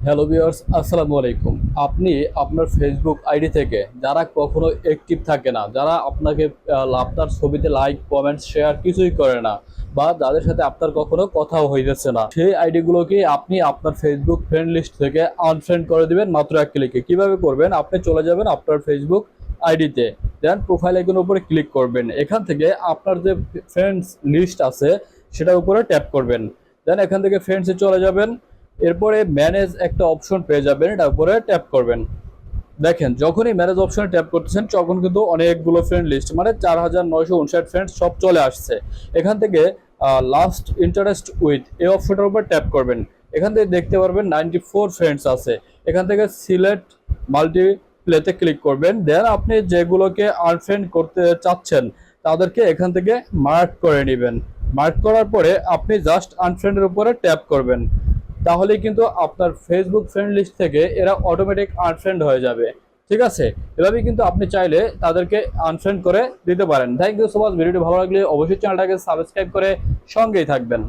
Hello viewers, আসসালামু আলাইকুম। আপনি আপনার ফেসবুক আইডি থেকে যারা কখনো অ্যাক্টিভ থাকে না, যারা আপনাকে আপনার ছবিতে লাইক কমেন্টস শেয়ার কিছুই করে না, বা যাদের সাথে আপনার কখনো কথাও হইতেছে না, সেই আইডিগুলোকে আপনি আপনার ফেসবুক ফ্রেন্ড লিস্ট থেকে আনফ্রেন্ড করে দিবেন মাত্র এক ক্লিকে। কিভাবে করবেন? আপনি চলে যাবেন আপনার ফেসবুক আইডিতে, দেন প্রোফাইল আইকনের উপরে ক্লিক করবেন। এখান থেকে আপনার যে ফ্রেন্ডস লিস্ট আছে সেটার উপরে ট্যাপ করবেন। দেন এখান থেকে ফ্রেন্ডসে চলে যাবেন। এরপরে ম্যানেজ একটা অপশন পেয়ে যাবেন, এটার উপরে ট্যাপ করবেন। দেখেন, যখনই ম্যানেজ অপশনে ট্যাপ করতেছেন তখন কিন্তু অনেকগুলো ফ্রেন্ড লিস্ট মানে 4959 ফ্রেন্ডস সব চলে আসছে। এখান থেকে লাস্ট ইন্টারেস্ট উইথ এই অপশনটার উপর ট্যাপ করবেন। এখান থেকে দেখতে পারবেন 94 ফ্রেন্ডস আছে। এখান থেকে সিলেক্ট মাল্টি প্লেতে ক্লিক করবেন। দেন আপনি যেগুলোকে আনফ্রেন্ড করতে চাচ্ছেন তাদেরকে এখান থেকে মার্ক করে নেবেন। মার্ক করার পরে আপনি জাস্ট আনফ্রেন্ডের উপরে ট্যাপ করবেন। তাহলে কিন্তু আপনার ফেসবুক ফ্রেন্ড লিস্ট থেকে এরা অটোমেটিক আনফ্রেন্ড হয়ে যাবে। ঠিক আছে? এভাবেই কিন্তু আপনি চাইলে তাদেরকে আনফ্রেন্ড করে দিতে পারেন। Thank you so much. ভিডিওটি ভালো লাগলে অবশ্যই চ্যানেলটাকে সাবস্ক্রাইব করে সঙ্গেই থাকবেন।